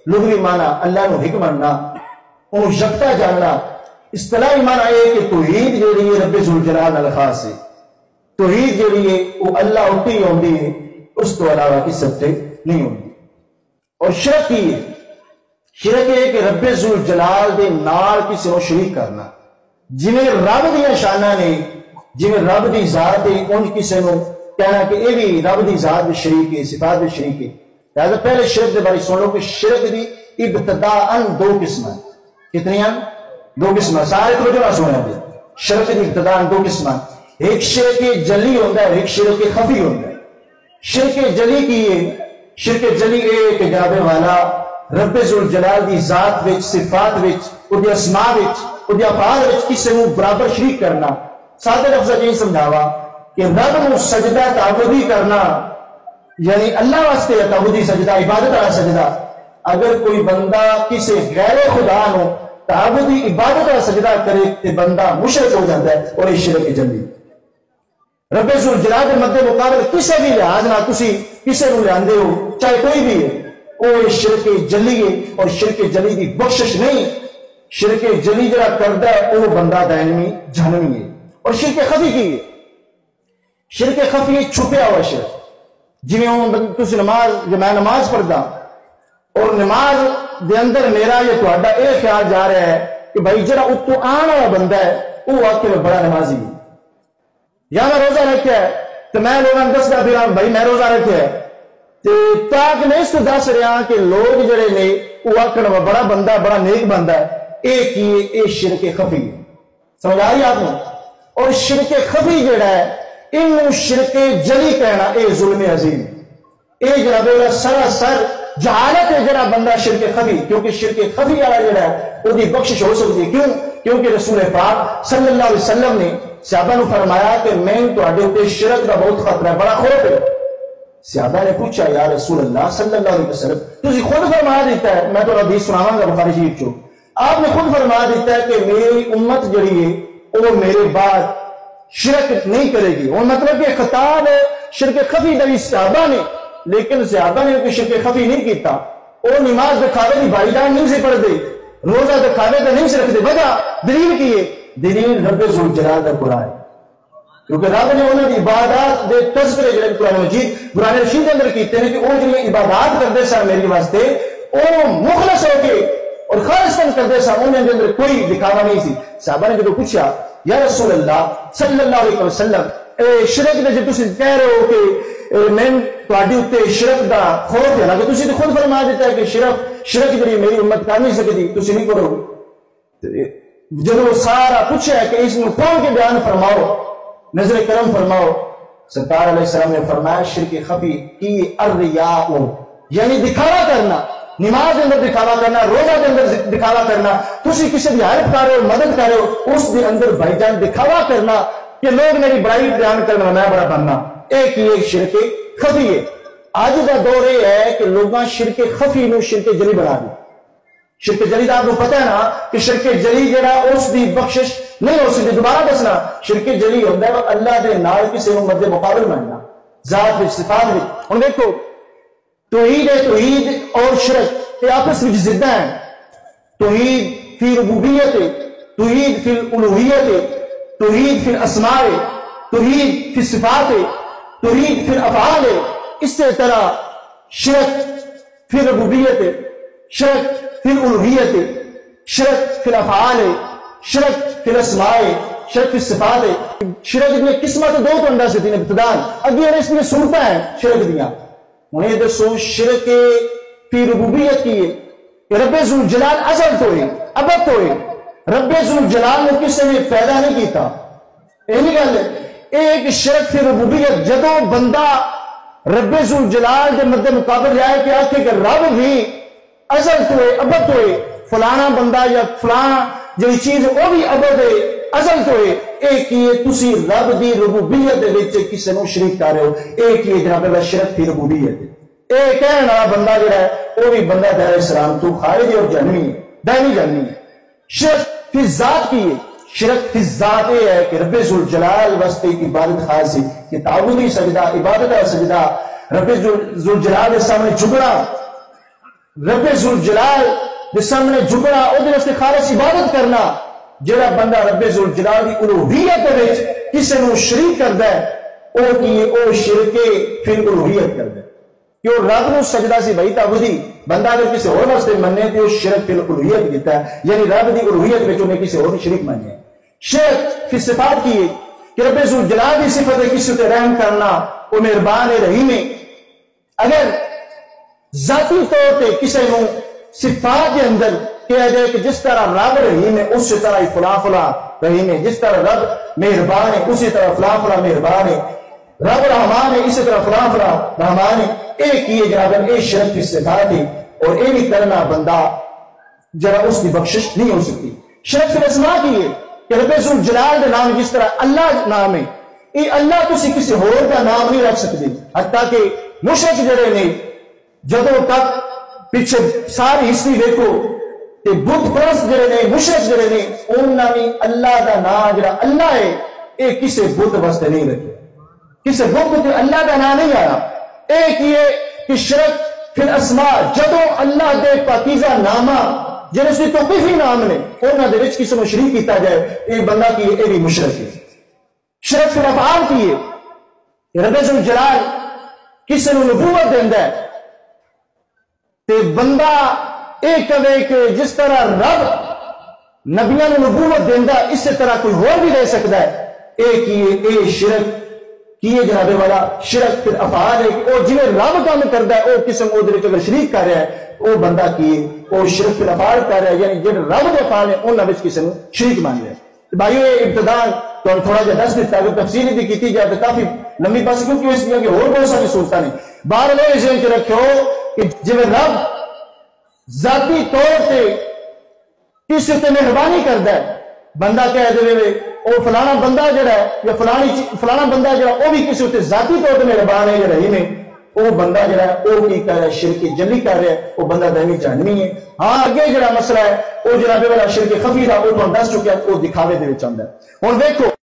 لغوی معنی اللہ نو ایک مننا، انہوں یکتا جاننا۔ اصطلاحی معنی ہے کہ توحید جیڑی ہے رب ذوالجلال نال خاص ہے، توحید جیڑی ہے وہ اللہ اُتے ہی ہوندی ہے، اس تو علاوہ کسی تے نہیں ہوندی۔ اور شرک کی ہے، شرک ہے کہ رب ذوالجلال دے نال کسی کو شریک کرنا، جنہیں رب دیا شانہ نے، جنہیں رب دی ذات ہے، ان کسی کو کہنا کہ یہ بھی رب دی ذات بھی شریک ہے، صفات بھی شریک ہے۔ لہذا پہلے شرک دے بارے سن لو کہ شرک دی ابتداءً دو قسم ہیں۔ کتنی ہیں؟ دو قسم ہیں۔ سارے توجہ نہ سنیں دے، شرک دی ابتداءً دو قسم ہیں۔ ایک شرک جلی ہوتا ہے، ایک شرک خفی ہوتا ہے۔ شرک جلی کی ہے، شرک جلی ہے کہ جناب والا رب ذوالجلال دی ذات وچ، صفات وچ، او دی اسماء وچ، او دی افعال وچ کسی کو برابر شریک کرنا۔ سادہ لفظ یہ سمجھاوا کہ رب نو سجدہ تعبدی کرنا، یعنی اللہ واسطے تعبدی سجدہ، عبادت والا سجدہ۔ اگر کوئی بندہ کسی غیر خدا نو تعبدی عبادت والا سجدہ کرے تو بندہ مشرک ہو جاتا ہے، اور یہ شرک جلی۔ رب ذوالجلال کے مد مقابل کسی بھی لحاظ نہ تسی کسی کو لیاندے ہو، چاہے کوئی بھی ہے، وہ شرک جلی ہے، اور شرک جلی کی بخشش نہیں۔ شرک جلی جڑا کردا ہے وہ بندہ دائمی جہنمی ہے۔ اور شرک خفی کی ہے، شرک خفی چھپیا ہوا شرک، جویں تسی نماز، جو میں نماز پڑھدا اور نماز دے اندر میرا یا تہاڈا یہ خیال جا رہا ہے کہ بھائی جڑا اتوں آن والا بندہ ہے وہ واقعی میں بڑا نمازی ہے، یا میں روزہ رکھا ہے تو میں لوگوں نے دسدا پھر بھائی میں روزہ رکھا ہے، تاکہ میں اس کو دس رہا کہ لوگ جڑے نے وہ آخر بڑا بندہ، بڑا نیک بندہ ہے۔ ایک ہی یہ شرک خفی ہے، سمجھ آ رہی آپ نے؟ اور شرک خفی جڑا ہے انہوں شرک جلی کہنا، اے ظلم عظیم، اے جناب اللہ سراسر جہالت ہے جڑا بندہ شرک خفی، کیونکہ شرک خفی والا جڑا ہے وہ دی بخشش ہو سکتی ہے۔ کیوں؟ کیونکہ رسول پاک صلی اللہ علیہ وسلم نے صحابہ نے فرمایا کہ میں تہاڈے اوپر شرک کا بہت خطرہ ہے، بڑا خوف ہے۔ صحابہ نے پوچھا یا رسول اللہ صلی اللہ علیہ وسلم، تسی خود فرما دیتا ہے، میں تو حدیث سناواں گا بخاری شریف چوں، آپ نے خود فرما دیتا ہے کہ میری امت جڑی ہے وہ میرے بعد شرک نہیں کرے گی۔ اور مطلب کہ خطاب ہے شرک خفی نبی صحابہ نے، لیکن صحابہ نے کوئی شرک خفی نہیں کیتا۔ وہ نماز دکھاوے دی بھائی جان نہیں سے پڑھ دے، روزہ دکھاوے تو نہیں سے رکھ دے، وجہ دلیل کی ہے؟ دلیل رب ذوالجلال کا قرآن ہے، کیونکہ رب نے انہوں نے عبادات دے تذکرے جڑے قرآن مجید قرآن رشید کے اندر کیتے ہیں کہ وہ جڑی عبادات کرتے سن میری واسطے وہ مخلص ہو کے اور خالصاً کرتے سن، انہوں نے اندر کوئی دکھاوا نہیں سی۔ صحابہ نے جب پوچھا یا رسول اللہ صلی اللہ علیہ وسلم شرک دے جو تسی کہہ رہے ہو کہ میں تہاڈے اوتے شرک دا خوف ہے نا، کہ تسی تو خود فرما دیتا ہے کہ شرک جڑی میری امت کر نہیں سکتی، تسی نہیں کرو گے۔ جب وہ سارا پوچھا ہے کہ اس میں کون کے بیان فرماؤ، نظر کرم فرماؤ، سرکار علیہ السلام نے فرمایا شرک خفی کی الریاء، یعنی دکھاوا کرنا، نماز کے اندر دکھاوا کرنا، روزہ کے اندر دکھاوا کرنا، تسی کسی بھی ہیلپ کر رہے ہو، مدد کر رہے ہو، اس کے اندر بھائی جان دکھاوا کرنا کہ لوگ میری بڑائی بیان کرنا، میں بڑا بننا، ایک ہی ایک شرک خفی ہے۔ آج کا دور یہ ہے کہ لوگاں شرک خفی نو شرک جلی بنا دی۔ شرک جلی دا آپ کو پتہ ہے نا کہ شرک جلی جڑا اس دی بخشش نہیں ہو سکتی۔ دوبارہ دسنا، شرک جلی ہوتا ہے وہ اللہ دے نال کسی کو مد مقابل ماننا، ذات وچ، صفات وچ۔ ہن دیکھو توحید ہے، توحید اور شرک یہ آپس میں ضد ہیں۔ توحید فی ربوبیت ہے، توحید فی الالوہیت ہے، توحید فی الاسماء ہے، توحید فی الصفات ہے، توحید فی الافعال ہے۔ اس طرح شرک فی ربوبیت ہے، شرک فی الالوہیت ہے، شرک فی الافعال ہے، شرک فی الاسماء ہے، شرک فی الصفات ہے۔ شرک دی قسمت دو تو انداز سے تین ابتدان اگے اس میں سنتا ہے شرک دیاں۔ انہیں دسو شرک فی ربوبیت کی ہے کہ رب ذوالجلال ازل تو ہے، ابد تو ہے، رب ذوالجلال نے کسی نے پیدا نہیں کیتا، یہی گل ہے۔ ایک شرک فی ربوبیت جدوں بندہ رب ذوالجلال دے مد مقابل جائے کہ آکھے کہ رب بھی ازل تو ہے، ابد تو ہے، فلانا بندہ یا فلانا جو چیز وہ بھی ابد ہے، ازل تو ہے۔ ایک ہی تسی رب دی ربوبیت دے وچ کسے نو شریک کر رہے ہو، ایک ہی جناب اللہ شرک فی ربوبیت ہے۔ ایک کہنے والا بندہ جڑا ہے وہ بھی بندہ دار اسلام تو خارج اور جہنمی ہے، دائمی جہنمی ہے۔ شرک فی ذات کی ہے، شرک فی ذات یہ ہے کہ رب ذوالجلال واسطے عبادت خاص ہے کہ تعبدی سجدہ، عبادت کا سجدہ، رب ذوالجلال کے سامنے جھکنا، رب ذوالجلال دے سامنے جھکنا اودے واسطے خالص عبادت کرنا جڑا بندہ رب ذوالجلال دی الوہیت وچ کسے نوں شریک کردا ہے او شرک فی الالوہیت کردا ہے کہ وہ رب نو سجدہ سی بھائی تعبدی بندہ اگر کسی اور واسطے مننے تے وہ شرک فی الالوہیت کیتا ہے یعنی رب دی الوہیت وچ انہیں کسی اور شریک مانیا ہے شرک فی صفات کی ہے کہ رب ذوالجلال دی صفت ہے کسی تے رحم کرنا وہ مہربان رحیم ہے اگر ذاتی طور پہ کسی نو صفات کے اندر کہا جائے کہ جس طرح رب رحیم ہے اسی طرح فلاں فلاں رحیم ہے جس طرح رب مہربان ہے اسی طرح فلاں فلاں مہربان ہے رب رحمان ہے اسی طرح فلاں فلاں رحمان ہے ایک یہ جناب ایک شرک کی صفات ہے اور یہ بھی کرنا بندہ ذرا اس کی بخشش نہیں ہو سکتی شرک فی الاسماء کی ہے کہ رب ذوالجلال کے نام جس طرح اللہ نام ہے یہ اللہ تسی کسی اور کا نام نہیں رکھ سکتے حتیٰ کہ مشرک جڑے نے جدوں تک پیچھے ساری ہسٹری دیکھو کہ بت پرست جڑے نے مشرک جڑے نے انہاں نے اللہ دا نام جڑا اللہ ہے یہ کسی بت واسطے نہیں رکھے کسی بت تے اللہ دا نام نہیں آیا ایک یہ کہ شرک فی الاسماء جدوں اللہ دے پاکیزہ نامہ جنہیں سے توقیفی نام نے انہاں دے وچ کسی نوں شریک کیتا جائے یہ بندہ کی یہ بھی مشرک ہے شرک فی الافعال کی ہے رب ذوالجلال کسی نوں نبوت دیندا ہے تے بندہ ایک کہے کہ جس طرح رب نبیوں نے نبوت دیندا اسی طرح کوئی اور بھی دے سکتا ہے ایک یہ شرک کیے جناب والا شرک پھر افعال ہے کہ وہ جویں رب کام کردا ہے وہ قسم وہ دے اگر شریک کر رہا ہے وہ بندہ کیے وہ شرک پھر افعال کر رہا ہے یعنی جڑے رب دے افعال ہیں انہاں وچ کسی نوں شریک مان رہا ہے بھائیو یہ ابتداء تو تھوڑا جہا دس دیتا اگر تفصیلی بھی کیتی جائے تو کافی لمبی پاس کیونکہ اس لیے کہ اور بہت ساری صورتیں نہیں بار لوگ ذہن چ رکھو کہ جویں رب ذاتی طور پہ کسی تے مہربانی کردا ہے بندہ کہہ دے وہ فلانا بندہ جڑا ہے یا فلانا بندہ جڑا وہ بھی کسی تے ذاتی طور پہ مہربان ہے یا رحیم ہے وہ بندہ جڑا ہے وہ کی کر رہا ہے شرک جلی کر رہا ہے وہ بندہ دائمی جہنمی ہے ہاں اگے جڑا مسئلہ ہے وہ جناب والا شرک خفی دا وہ تو دس چکیا وہ دکھاوے دے وچ آندا ہے ہن دیکھو